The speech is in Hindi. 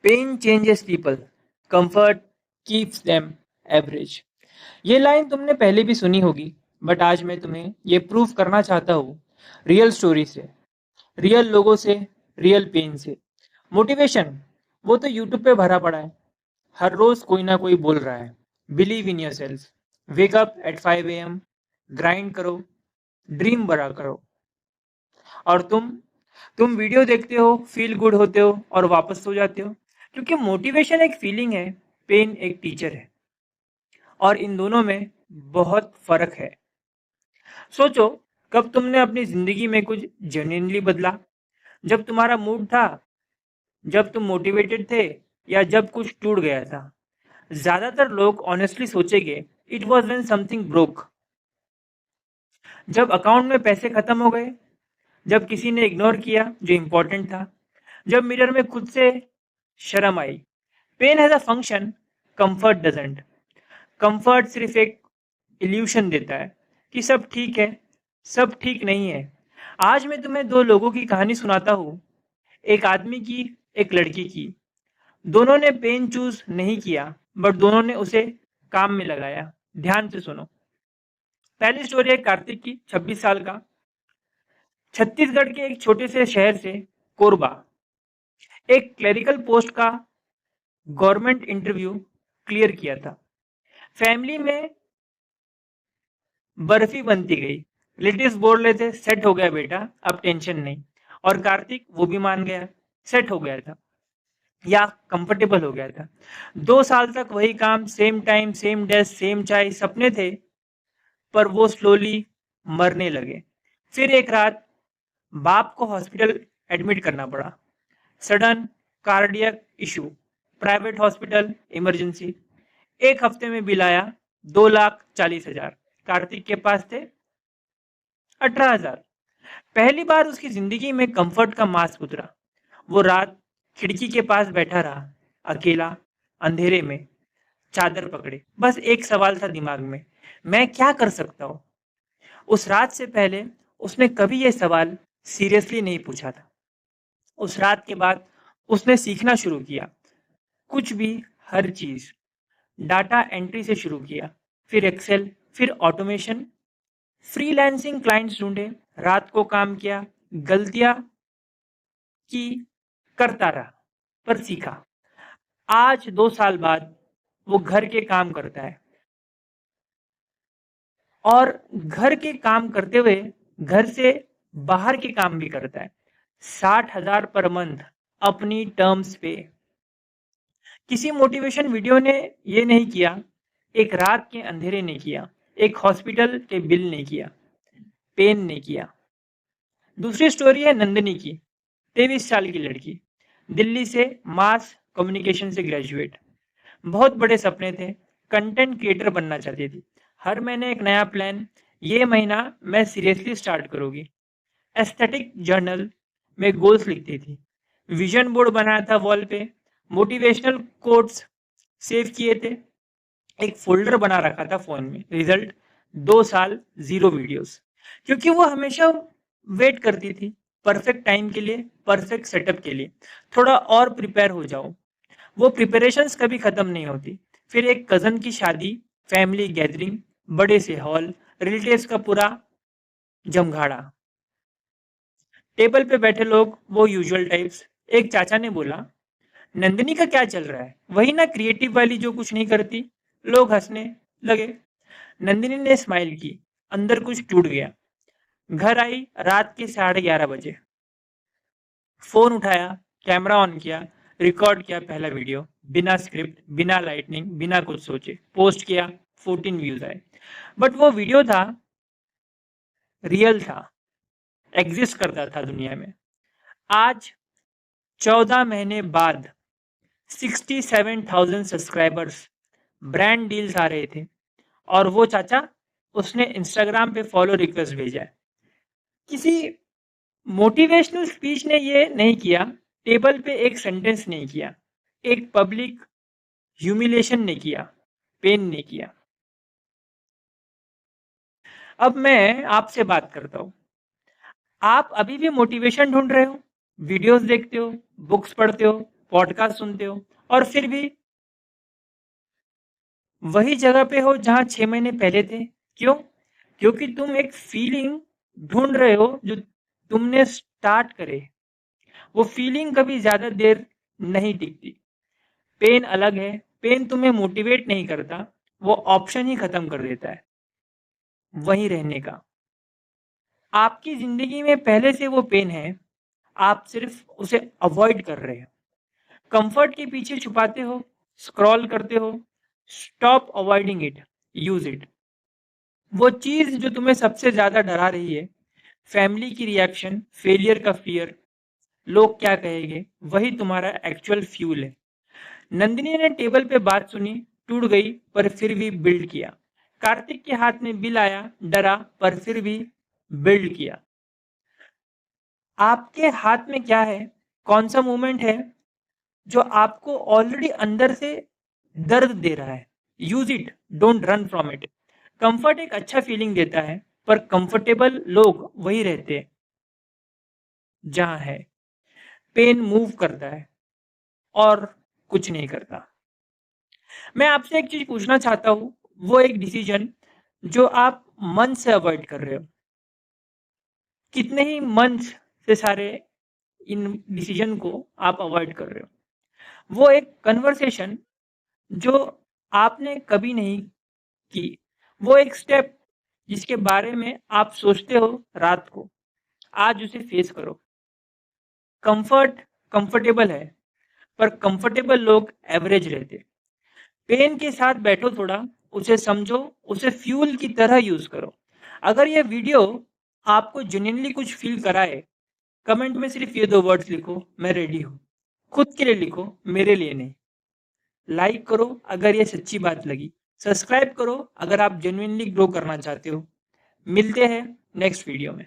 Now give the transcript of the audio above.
Pen changes people, comfort keeps them average. ये लाइन तुमने पहले भी सुनी होगी, बट आज मैं तुम्हें ये प्रूव करना चाहता हूँ रियल स्टोरी से, रियल लोगों से, रियल पेन से। मोटिवेशन वो तो यूट्यूब पे भरा पड़ा है, हर रोज कोई ना कोई बोल रहा है believe in your self, wake up at 5 AM, grind करो, ड्रीम बड़ा करो। और तुम वीडियो देखते हो, फील गुड होते हो और वापस सो जाते हो। क्योंकि मोटिवेशन एक फीलिंग है, पेन एक टीचर है, और इन दोनों में बहुत फर्क है। सोचो, कब तुमने अपनी जिंदगी में कुछ जेन्युइनली बदला? जब तुम्हारा मूड था, जब तुम मोटिवेटेड थे, या जब कुछ टूट गया था? ज्यादातर लोग ऑनेस्टली सोचेंगे it was when something broke. जब अकाउंट में पैसे खत्म हो गए, जब किसी ने इग्नोर किया जो इंपॉर्टेंट था, जब मिरर में खुद से शर्म आई। Pain has a function, comfort doesn't. Comfort सिर्फ एक इल्यूशन देता है कि सब ठीक है, सब ठीक नहीं है। आज मैं तुम्हें दो लोगों की कहानी सुनाता हूँ, एक आदमी की, एक लड़की की। दोनों ने पेन चूज नहीं किया, बट दोनों ने उसे काम में लगाया। ध्यान से सुनो। पहली स्टोरी है कार्तिक की, 26 साल का, छत्तीसगढ़ के एक छोटे से शहर से, कोरबा। एक क्लरिकल पोस्ट का गवर्नमेंट इंटरव्यू क्लियर किया था। फैमिली में बर्फी बनती गई, रिलेटिव्स बोल रहे थे सेट हो गया बेटा, अब टेंशन नहीं। और कार्तिक वो भी मान गया, सेट हो गया था या कंफर्टेबल हो गया था। 2 साल तक वही काम, same time, same desk, same चाय, सपने थे, पर वो स्लोली मरने लगे। फिर एक रात बाप को हॉस्पिटल एडमिट करना पड़ा। Sudden cardiac issue, private hospital, emergency. एक हफ्ते में बिल आया 2,40,000। कार्तिक के पास थे 18,000। पहली बार उसकी जिंदगी में कंफर्ट का मास्क उतरा। वो रात खिड़की के पास बैठा रहा, अकेला, अंधेरे में, चादर पकड़े। बस एक सवाल था दिमाग में, मैं क्या कर सकता हूँ? उस रात से पहले उसने कभी यह सवाल सीरियसली नहीं पूछा था। उस रात के बाद उसने सीखना शुरू किया, कुछ भी, हर चीज। डाटा एंट्री से शुरू किया, फिर एक्सेल, फिर ऑटोमेशन, फ्रीलांसिंग क्लाइंट्स ढूंढे, रात को काम किया, गलतियां की, करता रहा, पर सीखा। आज 2 साल बाद वो घर के काम करता है, और घर के काम करते हुए घर से बाहर के काम भी करता है। 60,000 पर मंथ, अपनी टर्म्स पे। किसी मोटिवेशन वीडियो ने ये नहीं किया, एक रात के अंधेरे ने किया, एक हॉस्पिटल के बिल ने किया, पेन ने किया। दूसरी स्टोरी है नंदिनी की, 23 साल की लड़की, दिल्ली से, मास कम्युनिकेशन से ग्रेजुएट। बहुत बड़े सपने थे, कंटेंट क्रिएटर बनना चाहती थी। हर महीने एक नया प्लान, ये महीना मैं सीरियसली स्टार्ट करूंगी। एस्थेटिक जर्नल में गोल्स लिखती थी, विजन बोर्ड बनाया था वॉल पे, मोटिवेशनल कोट्स सेव किए थे, एक फोल्डर बना रखा था फोन में। रिजल्ट, 2 साल जीरो वीडियोस। क्योंकि वो हमेशा वेट करती थी, परफेक्ट टाइम के लिए, परफेक्ट सेटअप के लिए। थोड़ा और प्रिपेयर हो जाओ। वो प्रिपरेशंस कभी खत्म नहीं होती। फिर एक कजन की शादी, फैमिली गैदरिंग, बड़े से हॉल, रिलेटिव्स का पूरा जमघाड़ा, टेबल पे बैठे लोग वो यूजुअल टाइप्स। एक चाचा ने बोला, नंदिनी का क्या चल रहा है? वही ना क्रिएटिव वाली जो कुछ नहीं करती। लोग हंसने लगे। नंदिनी ने स्माइल की, अंदर कुछ टूट गया। घर आई रात के 11:30 बजे, फोन उठाया, कैमरा ऑन किया, रिकॉर्ड किया पहला वीडियो, बिना स्क्रिप्ट, बिना लाइटनिंग, बिना कुछ सोचे, पोस्ट किया, 14 व्यूज आए। बट वो वीडियो था, रियल था, एग्जिस्ट करता था दुनिया में। आज 14 महीने बाद 67,000 सब्सक्राइबर्स, ब्रांड डील्स आ रहे थे, और वो चाचा, उसने इंस्टाग्राम पे फॉलो रिक्वेस्ट भेजा है। किसी मोटिवेशनल स्पीच ने ये नहीं किया, टेबल पे एक सेंटेंस नहीं किया, एक पब्लिक ह्यूमिलेशन ने किया, पेन ने किया। अब मैं आपसे बात करता हूं, आप अभी भी मोटिवेशन ढूंढ रहे हो? वीडियोस देखते हो, बुक्स पढ़ते हो, पॉडकास्ट सुनते हो और फिर भी वही जगह पे हो जहां 6 महीने पहले थे। क्यों? क्योंकि तुम एक फीलिंग ढूंढ रहे हो जो तुमने स्टार्ट करे। वो फीलिंग कभी ज्यादा देर नहीं टिकती। पेन अलग है। पेन तुम्हें मोटिवेट नहीं करता, वो ऑप्शन ही खत्म कर देता है वहीं रहने का। आपकी जिंदगी में पहले से वो पेन है, आप सिर्फ उसे अवॉइड कर रहे हो। कंफर्ट के पीछे छुपाते हो, स्क्रॉल करते हो। Stop avoiding it, use it. वो चीज जो तुम्हें सबसे ज्यादा डरा रही है, फैमिली की रिएक्शन, फेलियर का फियर, लोग क्या कहेंगे, वही तुम्हारा एक्चुअल फ्यूल है। नंदिनी ने टेबल पे बात सुनी, टूट गई पर फिर भी बिल्ड किया। कार्तिक के हाथ में बिल आया, डरा पर फिर भी बिल्ड किया। आपके हाथ में क्या है? कौन सा मोमेंट है जो आपको ऑलरेडी अंदर से दर्द दे रहा है? Use it, don't run from it. Comfort एक अच्छा फीलिंग देता है, पर कंफर्टेबल लोग वही रहते हैं जहां है। पेन मूव करता है और कुछ नहीं करता। मैं आपसे एक चीज पूछना चाहता हूं, वो एक डिसीजन जो आप मन से अवॉइड कर रहे हो। कितने ही मंथ से सारे इन डिसीजन को आप अवॉइड कर रहे हो। वो एक कन्वर्सेशन जो आपने कभी नहीं की। वो एक स्टेप जिसके बारे में आप सोचते हो रात को, आज उसे फेस करो। कंफर्ट कंफर्टेबल है, पर कंफर्टेबल लोग एवरेज रहते। पेन के साथ बैठो थोड़ा, उसे समझो, उसे फ्यूल की तरह यूज करो। अगर ये वीडियो आपको जेन्युइनली कुछ फील कराए, कमेंट में सिर्फ ये 2 वर्ड्स लिखो, मैं रेडी हूँ। खुद के लिए लिखो, मेरे लिए नहीं। लाइक करो अगर ये सच्ची बात लगी। सब्सक्राइब करो अगर आप जेन्युइनली ग्रो करना चाहते हो। मिलते हैं नेक्स्ट वीडियो में।